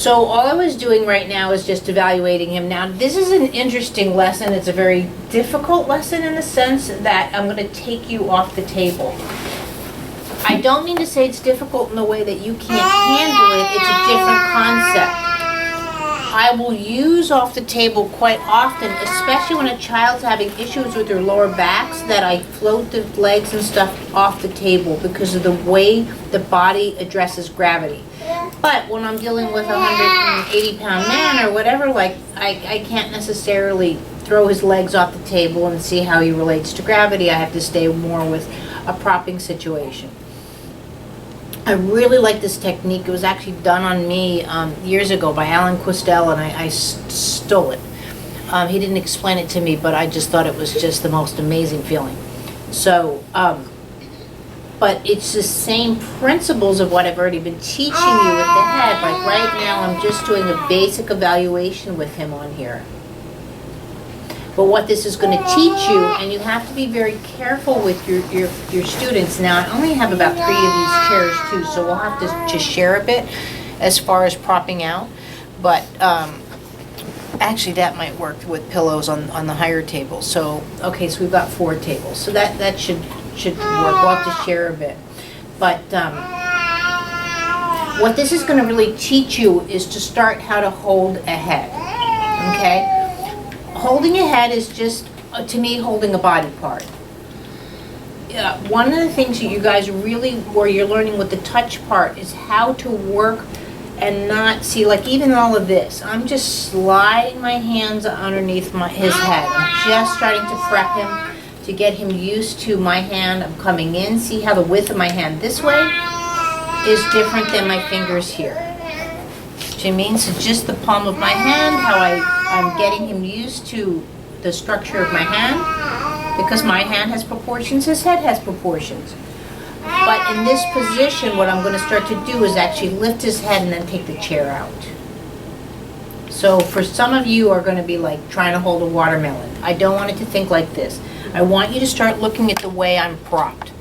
So all I was doing right now is just evaluating him. Now, this is an interesting lesson. It's a very difficult lesson in the sense that I'm going to take you off the table. I don't mean to say it's difficult in the way that you can't handle it. It's a different concept. I will use off the table quite often, especially when a child's having issues with their lower backs, that I float the legs and stuff off the table because of the way the body addresses gravity. But when I'm dealing with a 180-pound man or whatever, like I can't necessarily throw his legs off the table and see how he relates to gravity. I have to stay more with a propping situation. I really like this technique. It was actually done on me years ago by Alan Quistel, and I stole it. He didn't explain it to me, but I just thought it was just the most amazing feeling. So, but it's the same principles of what I've already been teaching you with the head. Like right now, I'm just doing a basic evaluation with him on here. But what this is going to teach you, and you have to be very careful with your students. Now, I only have about 3 of these chairs too, so we'll have to just share a bit as far as propping out. But actually, that might work with pillows on the higher table. So, okay, so we've got 4 tables. So that should work. We'll have to share a bit. But what this is going to really teach you is to start how to hold a head. Okay? Holding a head is just, to me, holding a body part. One of the things that you guys really, where you're learning with the touch part, is how to work and not see, like even all of this, I'm just sliding my hands underneath his head. I'm just starting to prep him to get him used to my hand. I'm coming in. See how the width of my hand this way is different than my fingers here. Do you mean? So just the palm of my hand, how I'm getting him used to the structure of my hand, because my hand has proportions, his head has proportions. But in this position, what I'm going to start to do is actually lift his head and then take the chair out. So for some of you are going to be like trying to hold a watermelon. I don't want it to think like this. I want you to start looking at the way I'm propped.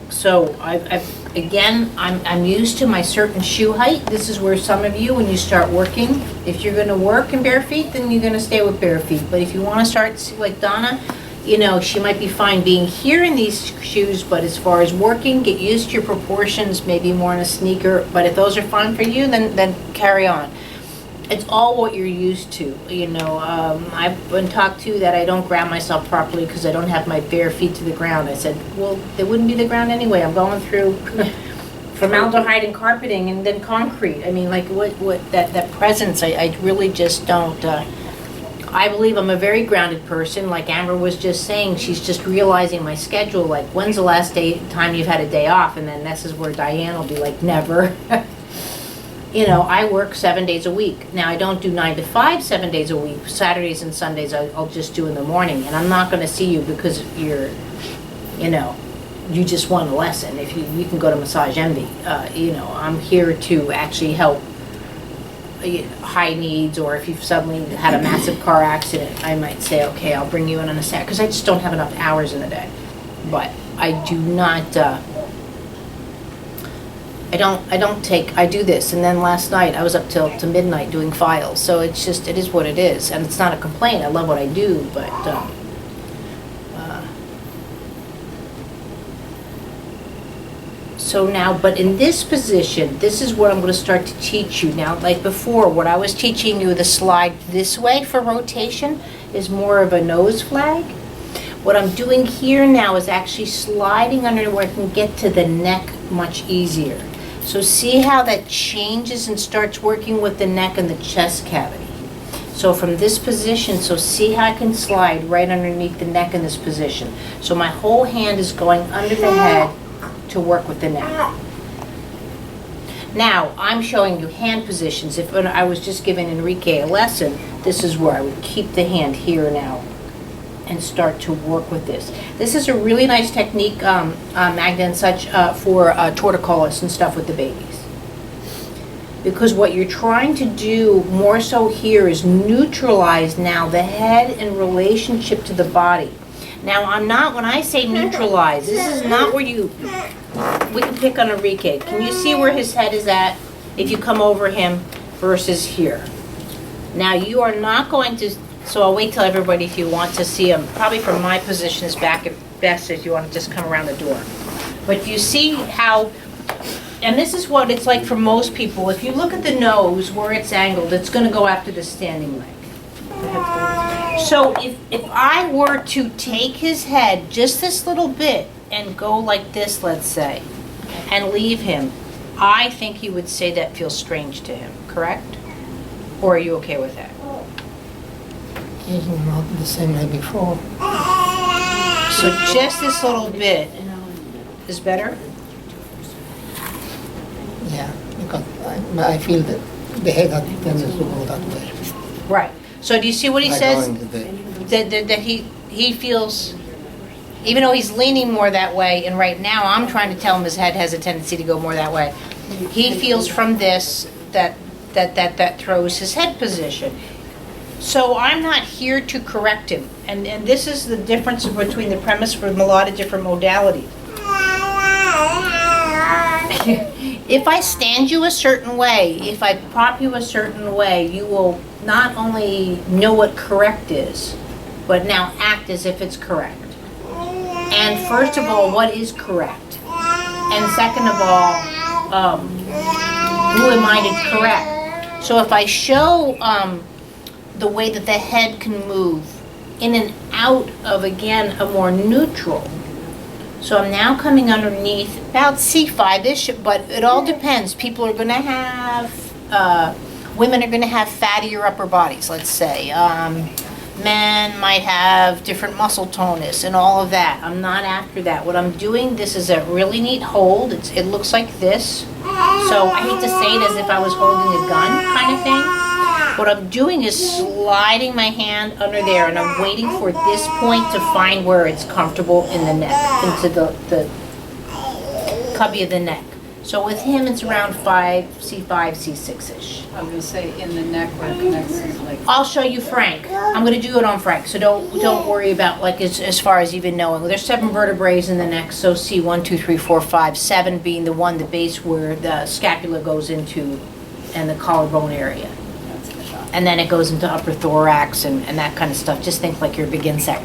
So I'm used to my certain shoe height. This is where some of you, when you start working, if you're going to work in bare feet, then you're going to stay with bare feet. But if you want to start, like Donna, you know, she might be fine being here in these shoes, but as far as working, get used to your proportions, maybe more in a sneaker. But if those are fine for you, then carry on. It's all what you're used to, you know. I've been talked to that I don't ground myself properly because I don't have my bare feet to the ground. I said, well, they wouldn't be the ground anyway. I'm going through formaldehyde and carpeting and then concrete. I mean, like what that presence, I really just don't. I believe I'm a very grounded person. Like Amber was just saying, she's just realizing my schedule. Like, when's the last time you've had a day off? And then this is where Diane will be like, never. You know, I work 7 days a week. Now, I don't do 9 to 5 7 days a week. Saturdays and Sundays I'll just do in the morning. And I'm not going to see you because you're, you know, you just want a lesson. If you can go to Massage Envy. You know, I'm here to actually help high needs, or if you've suddenly had a massive car accident, I might say, okay, I'll bring you in on a Saturday, because I just don't have enough hours in the day. But I do not, I do this, and then last night I was up till midnight doing files, so it's just, it is what it is, and it's not a complaint. I love what I do, but so now, but in this position, this is what I'm going to start to teach you now. Like before, what I was teaching you, the slide this way for rotation, is more of a nose flag. What I'm doing here now is actually sliding under where I can get to the neck much easier. So see how that changes and starts working with the neck and the chest cavity. So from this position, so see how I can slide right underneath the neck in this position. So my whole hand is going under the head to work with the neck. Now, I'm showing you hand positions. If I was just giving Enrique a lesson, this is where I would keep the hand here now and start to work with this. This is a really nice technique, Magda and such, for torticollis and stuff with the babies. Because what you're trying to do more so here is neutralize now the head in relationship to the body. Now, I'm not, when I say neutralize, this is not where you, we can pick on Enrique. Can you see where his head is at? If you come over him, versus here. Now you are not going to, so I'll wait till everybody, if you want to see them, probably from my position is back at best if you want to just come around the door. But you see how, and this is what it's like for most people, if you look at the nose where it's angled, it's going to go after the standing leg. So if I were to take his head just this little bit and go like this, let's say, and leave him, I think he would say that feels strange to him, correct? Or are you okay with that? It's not the same like before. So just this little bit is better? Yeah, because I feel that the head had tendency to go that way. Right. So do you see what he Like says? going to the- That he feels, even though he's leaning more that way, and right now I'm trying to tell him his head has a tendency to go more that way, he feels from this that throws his head position. So I'm not here to correct him. And this is the difference between the premise from a lot of different modalities. If I stand you a certain way, if I prop you a certain way, you will not only know what correct is, but now act as if it's correct. And first of all, what is correct? And second of all, who am I to correct? So if I show the way that the head can move in and out of, again, a more neutral. So I'm now coming underneath about C5-ish, but it all depends. People are going to have, women are going to have fattier upper bodies, let's say. Men might have different muscle tonus and all of that. I'm not after that. What I'm doing, this is a really neat hold. It looks like this. So I hate to say it as if I was holding a gun kind of thing. What I'm doing is sliding my hand under there, and I'm waiting for this point to find where it's comfortable in the neck, into the cubby of the neck. So with him, it's around C5, C6-ish. I was going to say in the neck where it connects his leg. I'll show you Frank. I'm going to do it on Frank, so don't worry about like as far as even knowing. There's 7 vertebrae in the neck, so see 1, 2, 3, 4, 5, 7 being the one, the base where the scapula goes into, and the collarbone area. And then it goes into upper thorax and that kind of stuff. Just think like your big insect.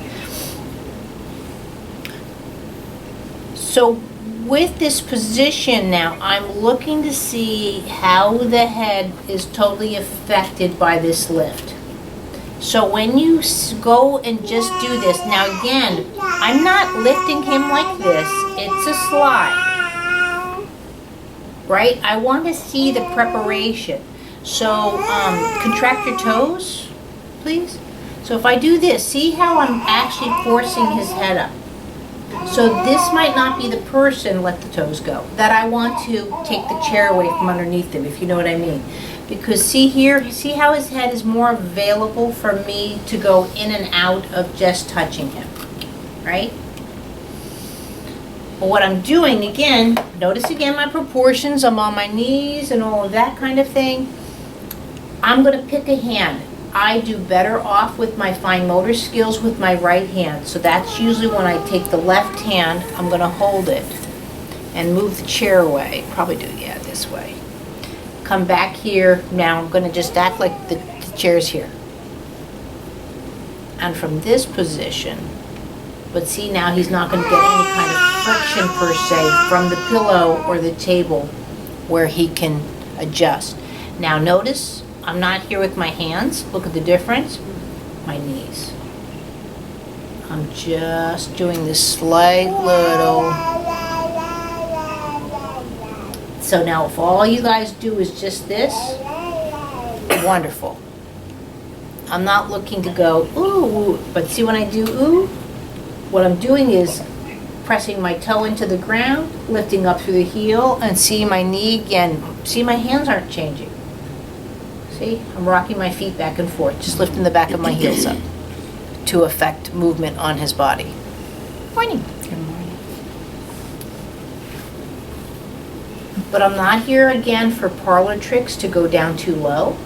So with this position now, I'm looking to see how the head is totally affected by this lift. So when you go and just do this, now again, I'm not lifting him like this. It's a slide, right? I want to see the preparation. So contract your toes, please. So if I do this, see how I'm actually forcing his head up. So this might not be the person, let the toes go, that I want to take the chair away from underneath him, if you know what I mean. Because see here, see how his head is more available for me to go in and out of just touching him, right? But what I'm doing, again, notice again my proportions, I'm on my knees and all of that kind of thing. I'm going to pick a hand. I do better off with my fine motor skills with my right hand. So that's usually when I take the left hand, I'm going to hold it and move the chair away. Probably do, yeah, this way. Come back here. Now I'm going to just act like the chair's here. And from this position, but see now he's not going to get any kind of friction per se from the pillow or the table where he can adjust. Now notice, I'm not here with my hands. Look at the difference. My knees. I'm just doing this slight little. So now if all you guys do is just this, wonderful. I'm not looking to go, ooh, but see when I do ooh, what I'm doing is pressing my toe into the ground, lifting up through the heel, and see my knee again. See my hands aren't changing. See, I'm rocking my feet back and forth, just lifting the back of my heels up to affect movement on his body. Morning. Good morning. But I'm not here again for parlor tricks to go down too low.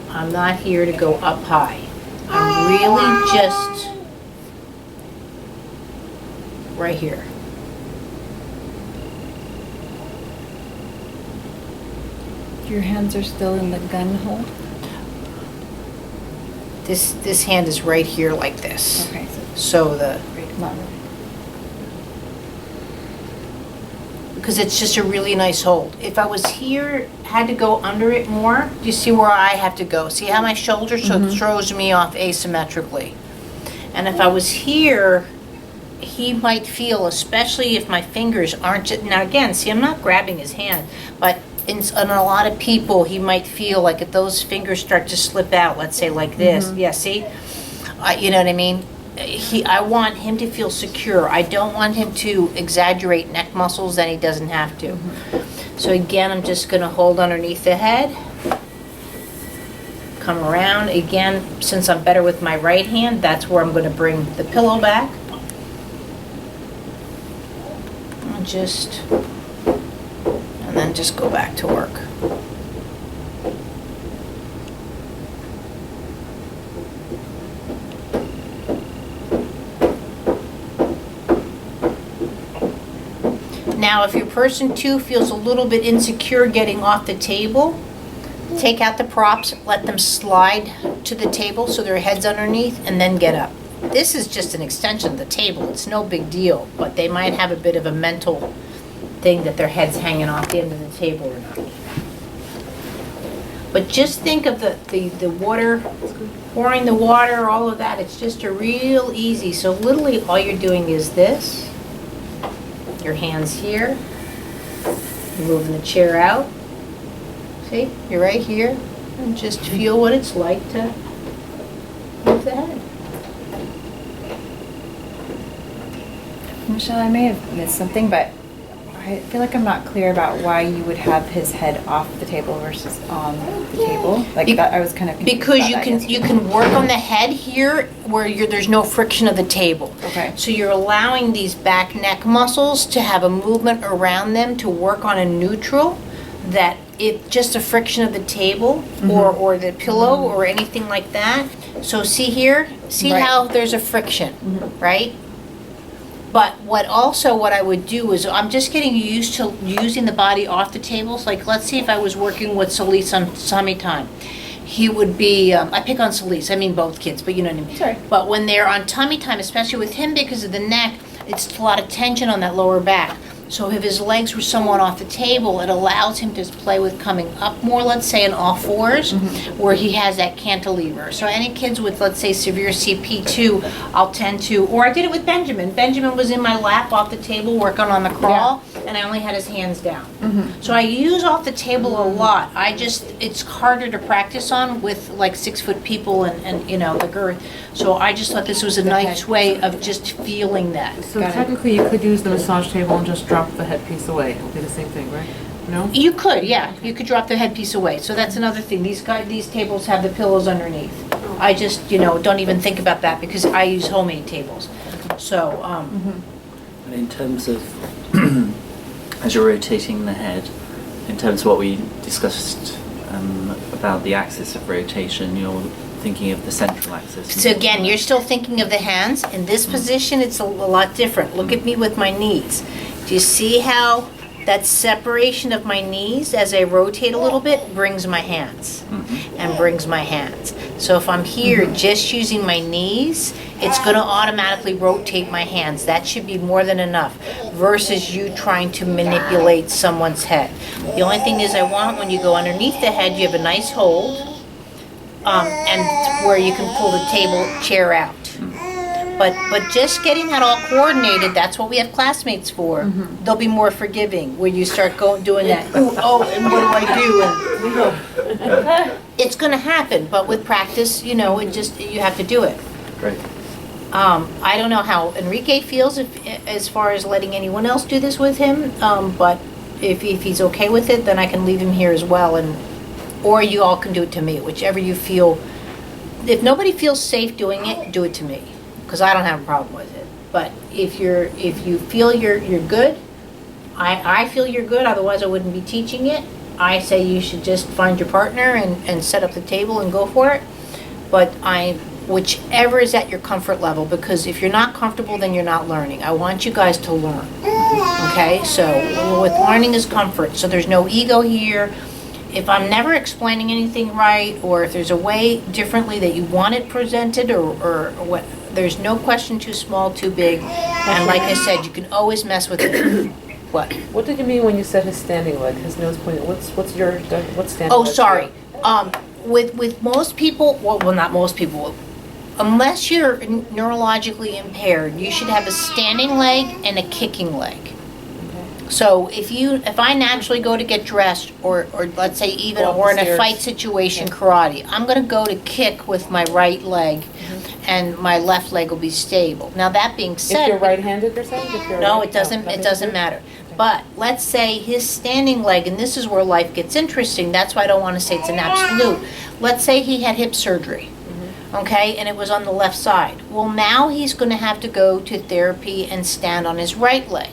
I'm not here to go up high. I'm really just right here. Your hands are still in the gun hold? This hand is right here like this. Okay, So not really. because it's just a really nice hold. If I was here, had to go under it more, do you see where I have to go? See how my shoulder throws me off asymmetrically? And if I was here, he might feel, especially if my fingers aren't, now again, see, I'm not grabbing his hand, but in a lot of people, he might feel like if those fingers start to slip out, let's say like this, yeah, see? You know what I mean? I want him to feel secure. I don't want him to exaggerate neck muscles that he doesn't have to. So again, I'm just gonna hold underneath the head. Come around. Again, since I'm better with my right hand, that's where I'm gonna bring the pillow back. And then just go back to work. Now, if your person two feels a little bit insecure getting off the table, take out the props, let them slide to the table so their head's underneath, and then get up. This is just an extension of the table. It's no big deal, but they might have a bit of a mental thing that their head's hanging off the end of the table or not. But just think of the water, pouring the water, all of that. It's just a real easy. So literally all you're doing is this. Your hands here. You're moving the chair out. See, you're right here. And just feel what it's like to move the head. Michelle, I may have missed something, but I feel like I'm not clear about why you would have his head off the table versus on the table. Like that, I was kind of confused Because about you that can yesterday. work on the head here where there's no friction of the table. Okay. So you're allowing these back neck muscles to have a movement around them to work on a neutral that it just a friction of the table or the pillow or anything like that. So see here, see Right. how there's a friction, right? But what I would do is I'm just getting used to using the body off the tables. Like let's see if I was working with Solis on tummy time. He would be, I pick on Solis, I mean both kids, but you know what I mean. Sorry. But when they're on tummy time, especially with him because of the neck, it's a lot of tension on that lower back. So if his legs were somewhat off the table, it allows him to play with coming up more, let's say, in all fours, where he has that cantilever. So any kids with, let's say, severe CP2, I'll tend to, or I did it with Benjamin. Benjamin was in my lap off the table working on the crawl, and I only had his hands down. So I use off the table a lot. It's harder to practice on with like 6-foot people and you know, the girth. So I just thought this was a nice way of just feeling that. So Got it. technically, you could use the massage table and just drop the headpiece away. It would be the same thing, right? No? You could, yeah. You could drop the headpiece away. So that's another thing. These tables have the pillows underneath. I just, don't even think about that because I use homemade tables. So, And in terms of, as you're rotating the head, in terms of what we discussed about the axis of rotation, you're thinking of the central axis. so again, you're still thinking of the hands. In this position, it's a lot different. Look at me with my knees. Do you see how that separation of my knees as I rotate a little bit brings my hands and brings my hands. So if I'm here just using my knees, it's going to automatically rotate my hands. That should be more than enough versus you trying to manipulate someone's head. The only thing is I want when you go underneath the head, you have a nice hold and where you can pull the chair out. But just getting that all coordinated, that's what we have classmates for. They'll be more forgiving when you start doing that. And what do I do? And it's going to happen, but with practice, you have to do it. Great. I don't know how Enrique feels as far as letting anyone else do this with him, but if he's okay with it, then I can leave him here as well, or you all can do it to me, whichever you feel. If nobody feels safe doing it, do it to me. Because I don't have a problem with it. But if you feel you're good, I feel you're good, otherwise I wouldn't be teaching it. I say you should just find your partner and set up the table and go for it. But whichever is at your comfort level, because if you're not comfortable, then you're not learning. I want you guys to learn. Okay? So with learning is comfort. So there's no ego here. if I'm never explaining anything right, or if there's a way differently that you want it presented, or what, there's no question too small, too big. And like I said, you can always mess with it. What? What did you mean when you said his standing leg, his nose pointed, what's standing leg? Oh, sorry. With most people, well, not most people, unless you're neurologically impaired, you should have a standing leg and a kicking leg. So if I naturally go to get dressed, or let's say even, Go up or in the a stairs. fight situation, karate, I'm gonna go to kick with my right leg, and my left leg will be stable. Now, that being said. If you're right-handed, you're saying? If you're No, right- it doesn't nothing? matter. But let's say his standing leg, and this is where life gets interesting, that's why I don't want to say it's an absolute. Let's say he had hip surgery, okay, and it was on the left side. Well, now he's going to have to go to therapy and stand on his right leg.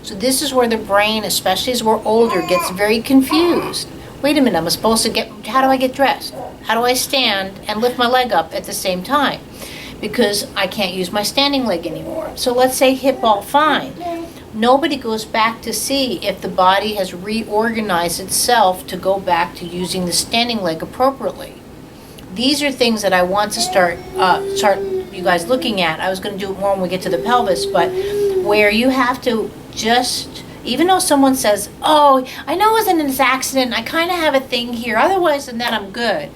So this is where the brain, especially as we're older, gets very confused. Wait a minute, I'm supposed to how do I get dressed? How do I stand and lift my leg up at the same time? Because I can't use my standing leg anymore. So let's say hip all fine. Nobody goes back to see if the body has reorganized itself to go back to using the standing leg appropriately. These are things that I want to start you guys looking at. I was going to do it more when we get to the pelvis, but where you have to just, even though someone says, oh, I know it was an accident, I kind of have a thing here, otherwise than that I'm good.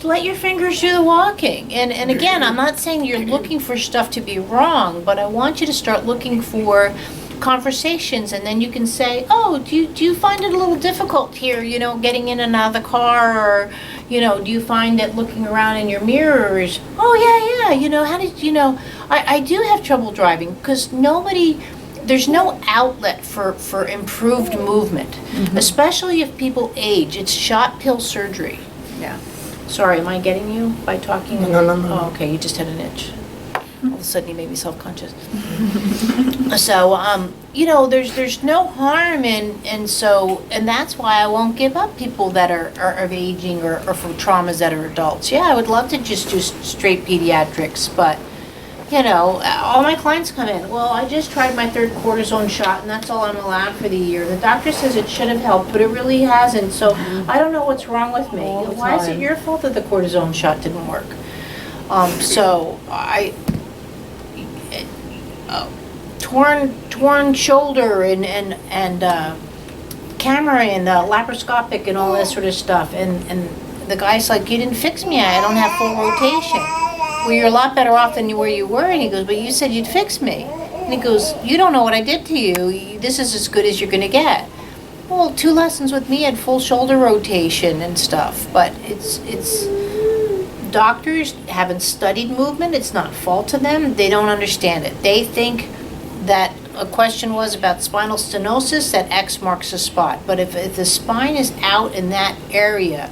Let your fingers do the walking. And again, I'm not saying you're looking for stuff to be wrong, but I want you to start looking for conversations, and then you can say, oh, do you find it a little difficult here, getting in and out of the car, or, do you find that looking around in your mirrors, oh, yeah, how did, I do have trouble driving, because there's no outlet for improved movement, especially if people age. It's shot pill surgery. Yeah. Sorry, am I getting you by talking? No. Oh, okay, you just had an itch. All of a sudden, you made me self-conscious. So, there's no harm and that's why I won't give up people that are of aging or from traumas that are adults. Yeah, I would love to just do straight pediatrics, but, all my clients come in, well, I just tried my 3rd cortisone shot, and that's all I'm allowed for the year. The doctor says it should have helped, but it really hasn't, so I don't know what's wrong with me. All the Why is it time. your fault that the cortisone shot didn't work? So torn shoulder and camera and laparoscopic and all that sort of stuff, and the guy's like, you didn't fix me, I don't have full rotation. Well, you're a lot better off than where you were. And he goes, but you said you'd fix me. And he goes, you don't know what I did to you. This is as good as you're going to get. Well, 2 lessons with me had full shoulder rotation and stuff. But it's doctors haven't studied movement. It's not fault to them. They don't understand it. They think that a question was about spinal stenosis, that X marks the spot. But if the spine is out in that area,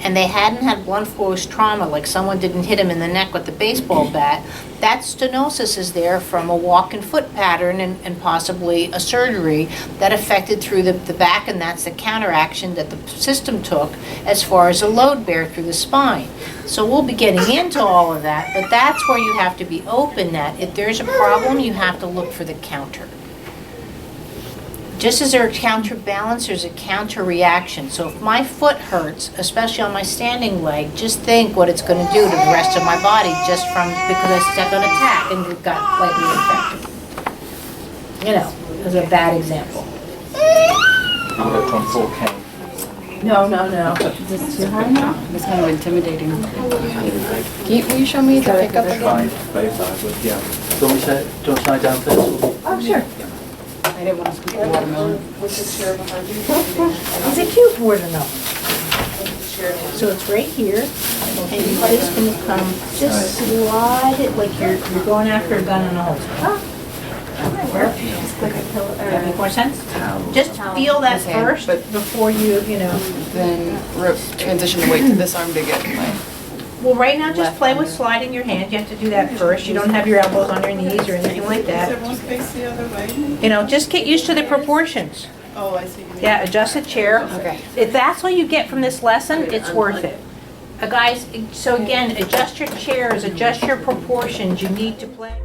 and they hadn't had blunt force trauma, like someone didn't hit him in the neck with a baseball bat, that stenosis is there from a walk and foot pattern and possibly a surgery that affected through the back, and that's the counteraction that the system took as far as a load bear through the spine. So we'll be getting into all of that, but that's where you have to be open that if there's a problem, you have to look for the counter. Just as there's a counterbalance, there's a counter reaction. So if my foot hurts, especially on my standing leg, just think what it's going to do to the rest of my body just because I stepped on a tack and it got slightly infected. As a bad example. I'm hooked on 4K. No. Is this too high now? It's kind of intimidating. Will you show me the pickup again? Both I would, yeah. Do you want to lie down first? Oh, sure. I didn't want to scoop the watermelon. It's a cute watermelon. So it's right here, and you're just going to come, just slide it like you're going after a gun in a holster. That make more sense? Just feel that This hand, first but- before you. Then transition the weight to this arm to get my. Well, right now, just play with sliding your hand. You have to do that first. You don't have your elbows on your knees or anything like that. Everyone face the other way? Just get used to the proportions. Oh, I see. Yeah, adjust the chair. Okay. If that's what you get from this lesson, it's worth it. Guys, so again, adjust your chairs, adjust your proportions. You need to play.